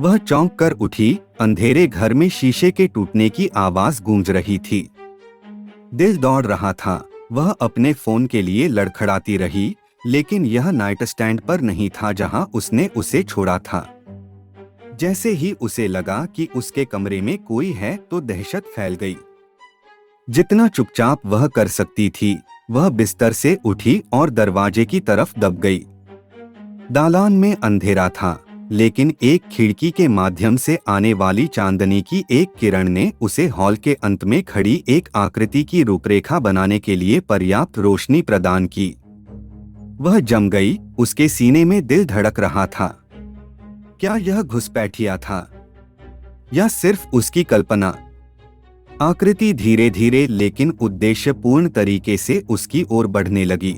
वह चौंक कर उठी। अंधेरे घर में शीशे के टूटने की आवाज गूंज रही थी। दिल दौड़ रहा था। वह अपने फोन के लिए लड़खड़ाती रही, लेकिन यह नाइट स्टैंड पर नहीं था जहां उसने उसे छोड़ा था। जैसे ही उसे लगा कि उसके कमरे में कोई है तो दहशत फैल गई। जितना चुपचाप वह कर सकती थी, वह बिस्तर से उठी और दरवाजे की तरफ दब गई। दालान में अंधेरा था, लेकिन एक खिड़की के माध्यम से आने वाली चांदनी की एक किरण ने उसे हॉल के अंत में खड़ी एक आकृति की रूपरेखा बनाने के लिए पर्याप्त रोशनी प्रदान की। वह जम गई। उसके सीने में दिल धड़क रहा था। क्या यह घुसपैठिया था या सिर्फ उसकी कल्पना? आकृति धीरे धीरे लेकिन उद्देश्यपूर्ण तरीके से उसकी ओर बढ़ने लगी।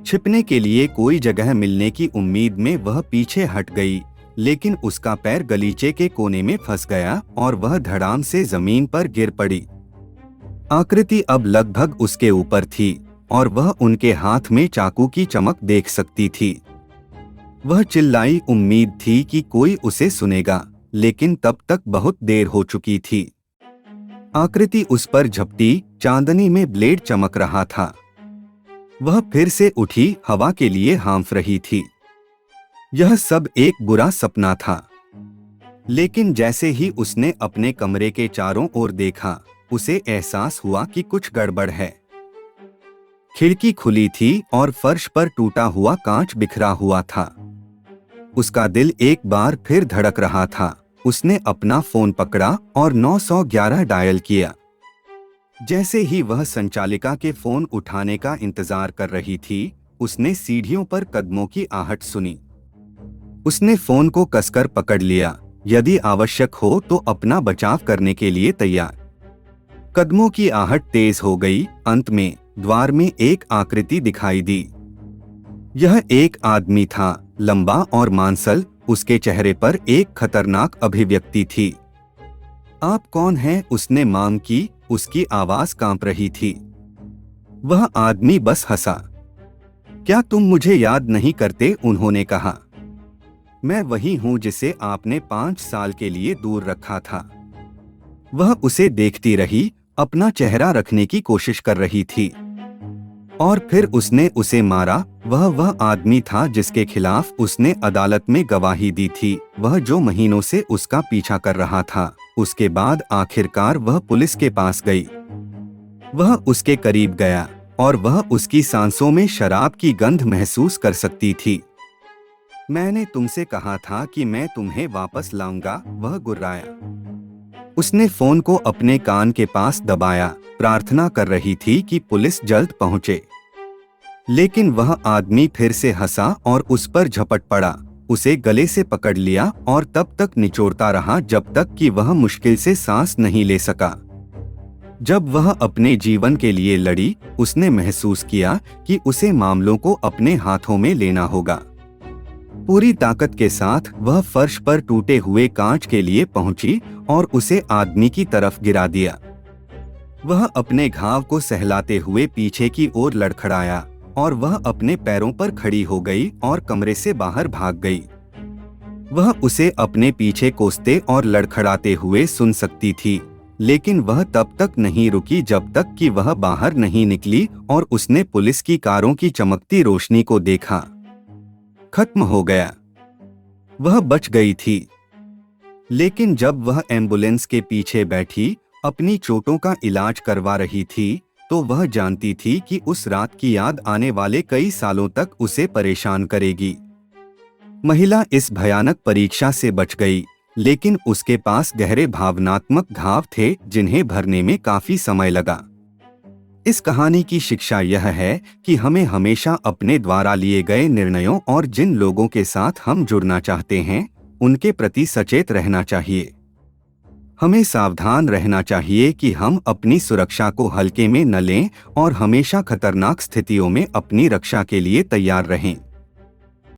छिपने के लिए कोई जगह मिलने की उम्मीद में वह पीछे हट गई, लेकिन उसका पैर गलीचे के कोने में फंस गया और वह धड़ाम से जमीन पर गिर पड़ी। आकृति अब लगभग उसके ऊपर थी और वह उनके हाथ में चाकू की चमक देख सकती थी। वह चिल्लाई। उम्मीद थी कि कोई उसे सुनेगा, लेकिन तब तक बहुत देर हो चुकी थी। आकृति उस पर झपटी। चांदनी में ब्लेड चमक रहा था। वह फिर से उठी, हवा के लिए हाँफ रही थी। यह सब एक बुरा सपना था। लेकिन जैसे ही उसने अपने कमरे के चारों ओर देखा, उसे एहसास हुआ कि कुछ गड़बड़ है। खिड़की खुली थी और फर्श पर टूटा हुआ कांच बिखरा हुआ था। उसका दिल एक बार फिर धड़क रहा था। उसने अपना फोन पकड़ा और 911 डायल किया। जैसे ही वह संचालिका के फोन उठाने का इंतजार कर रही थी, उसने सीढ़ियों पर कदमों की आहट सुनी। उसने फोन को कसकर पकड़ लिया, यदि आवश्यक हो तो अपना बचाव करने के लिए तैयार। कदमों की आहट तेज हो गई। अंत में द्वार में एक आकृति दिखाई दी। यह एक आदमी था, लंबा और मांसल। उसके चेहरे पर एक खतरनाक अभिव्यक्ति थी। आप कौन हैं? उसने मांग की। उसकी आवाज कांप रही थी। वह आदमी बस हंसा। क्या तुम मुझे याद नहीं करते? उन्होंने कहा। मैं वही हूं जिसे आपने 5 साल के लिए दूर रखा था। वह उसे देखती रही, अपना चेहरा रखने की कोशिश कर रही थी। और फिर उसने उसे मारा। वह आदमी था जिसके खिलाफ उसने अदालत में गवाही दी थी, वह जो महीनों से उसका पीछा कर रहा था। उसके बाद आखिरकार वह पुलिस के पास गई। वह उसके करीब गया और वह उसकी सांसों में शराब की गंध महसूस कर सकती थी। मैंने तुमसे कहा था कि मैं तुम्हें वापस लाऊंगा, वह गुर्राया। उसने फोन को अपने कान के पास दबाया, प्रार्थना कर रही थी कि पुलिस जल्द पहुंचे। लेकिन वह आदमी फिर से हंसा और उस पर झपट पड़ा। उसे गले से पकड़ लिया और तब तक निचोड़ता रहा जब तक कि वह मुश्किल से सांस नहीं ले सका। जब वह अपने जीवन के लिए लड़ी, उसने महसूस किया कि उसे मामलों को अपने हाथों में लेना होगा। पूरी ताकत के साथ वह फर्श पर टूटे हुए कांच के लिए पहुंची और उसे आदमी की तरफ गिरा दिया। वह अपने घाव को सहलाते हुए पीछे की ओर लड़खड़ाया और वह अपने पैरों पर खड़ी हो गई और कमरे से बाहर भाग गई। वह उसे अपने पीछे कोसते और लड़खड़ाते हुए सुन सकती थी, लेकिन वह तब तक नहीं रुकी जब तक कि वह बाहर नहीं निकली और उसने पुलिस की कारों की चमकती रोशनी को देखा। खत्म हो गया। वह बच गई थी। लेकिन जब वह एम्बुलेंस के पीछे बैठी अपनी चोटों का इलाज करवा रही थी, तो वह जानती थी कि उस रात की याद आने वाले कई सालों तक उसे परेशान करेगी। महिला इस भयानक परीक्षा से बच गई, लेकिन उसके पास गहरे भावनात्मक घाव थे जिन्हें भरने में काफी समय लगा। इस कहानी की शिक्षा यह है कि हमें हमेशा अपने द्वारा लिए गए निर्णयों और जिन लोगों के साथ हम जुड़ना चाहते हैं, उनके प्रति सचेत रहना चाहिए। हमें सावधान रहना चाहिए कि हम अपनी सुरक्षा को हल्के में न लें और हमेशा खतरनाक स्थितियों में अपनी रक्षा के लिए तैयार रहें।